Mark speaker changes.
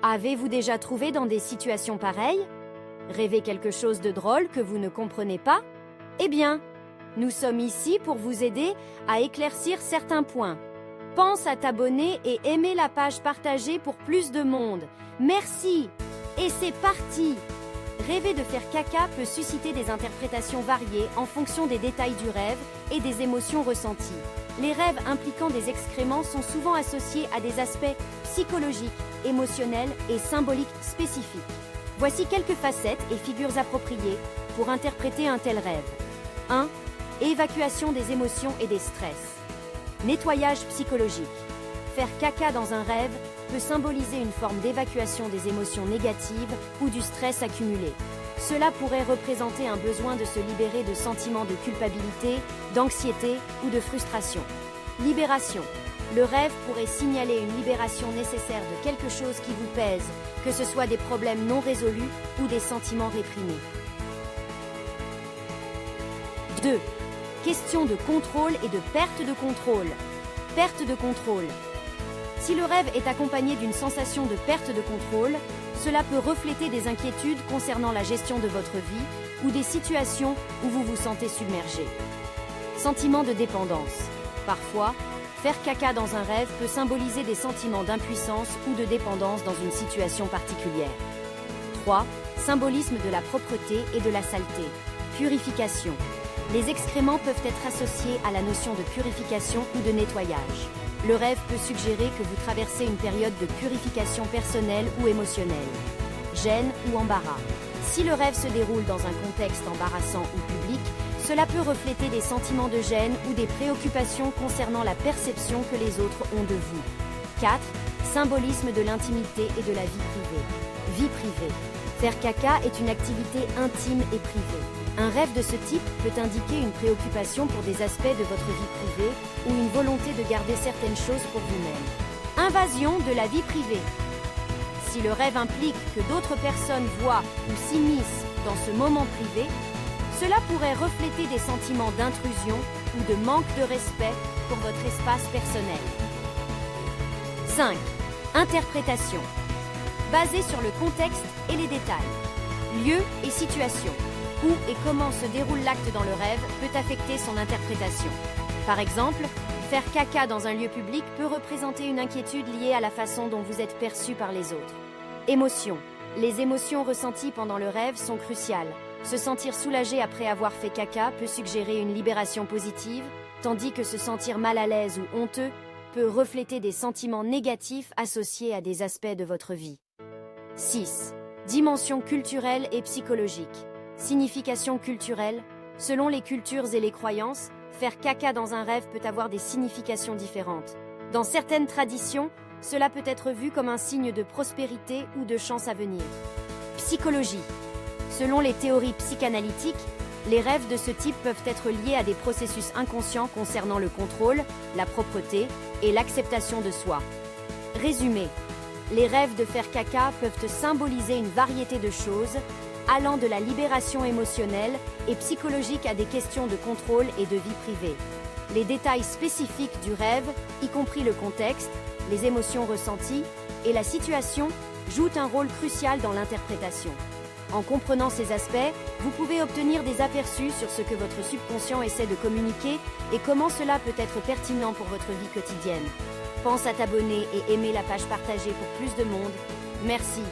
Speaker 1: Avez-vous déjà trouvé dans des situations pareilles? Rêvé quelque chose de drôle que vous ne comprenez pas? Eh bien, nous sommes ici pour vous aider à éclaircir certains points. Pense à t'abonner et aimer la page partagée pour plus de monde. Merci! Et c'est parti! Rêver de faire caca peut susciter des interprétations variées en fonction des détails du rêve et des émotions ressenties. Les rêves impliquant des excréments sont souvent associés à des aspects psychologiques, émotionnels et symboliques spécifiques. Voici quelques facettes et figures appropriées pour interpréter un tel rêve. 1. Évacuation des émotions et des stress. Nettoyage psychologique. Faire caca dans un rêve peut symboliser une forme d'évacuation des émotions négatives ou du stress accumulé. Cela pourrait représenter un besoin de se libérer de sentiments de culpabilité, d'anxiété ou de frustration. Libération. Le rêve pourrait signaler une libération nécessaire de quelque chose qui vous pèse, que ce soit des problèmes non résolus ou des sentiments réprimés. 2. Question de contrôle et de perte de contrôle. Perte de contrôle. Si le rêve est accompagné d'une sensation de perte de contrôle, cela peut refléter des inquiétudes concernant la gestion de votre vie ou des situations où vous vous sentez submergé. Sentiment de dépendance. Parfois, faire caca dans un rêve peut symboliser des sentiments d'impuissance ou de dépendance dans une situation particulière. 3. Symbolisme de la propreté et de la saleté. Purification. Les excréments peuvent être associés à la notion de purification ou de nettoyage. Le rêve peut suggérer que vous traversez une période de purification personnelle ou émotionnelle. Gêne ou embarras. Si le rêve se déroule dans un contexte embarrassant ou public, cela peut refléter des sentiments de gêne ou des préoccupations concernant la perception que les autres ont de vous. 4. Symbolisme de l'intimité et de la vie privée. Vie privée. Faire caca est une activité intime et privée. Un rêve de ce type peut indiquer une préoccupation pour des aspects de votre vie privée ou une volonté de garder certaines choses pour vous-même. Invasion de la vie privée. Si le rêve implique que d'autres personnes voient ou s'immiscent dans ce moment privé, cela pourrait refléter des sentiments d'intrusion ou de manque de respect pour votre espace personnel. 5. Interprétation. Basée sur le contexte et les détails. Lieu et situation. Où et comment se déroule l'acte dans le rêve peut affecter son interprétation. Par exemple, faire caca dans un lieu public peut représenter une inquiétude liée à la façon dont vous êtes perçu par les autres. Émotions. Les émotions ressenties pendant le rêve sont cruciales. Se sentir soulagé après avoir fait caca peut suggérer une libération positive, tandis que se sentir mal à l'aise ou honteux peut refléter des sentiments négatifs associés à des aspects de votre vie. 6. Dimension culturelle et psychologique. Signification culturelle. Selon les cultures et les croyances, faire caca dans un rêve peut avoir des significations différentes. Dans certaines traditions, cela peut être vu comme un signe de prospérité ou de chance à venir. Psychologie. Selon les théories psychanalytiques, les rêves de ce type peuvent être liés à des processus inconscients concernant le contrôle, la propreté et l'acceptation de soi. Résumé. Les rêves de faire caca peuvent symboliser une variété de choses, allant de la libération émotionnelle et psychologique à des questions de contrôle et de vie privée. Les détails spécifiques du rêve, y compris le contexte, les émotions ressenties et la situation, jouent un rôle crucial dans l'interprétation. En comprenant ces aspects, vous pouvez obtenir des aperçus sur ce que votre subconscient essaie de communiquer et comment cela peut être pertinent pour votre vie quotidienne. Pense à t'abonner et aimer la page partagée pour plus de monde. Merci.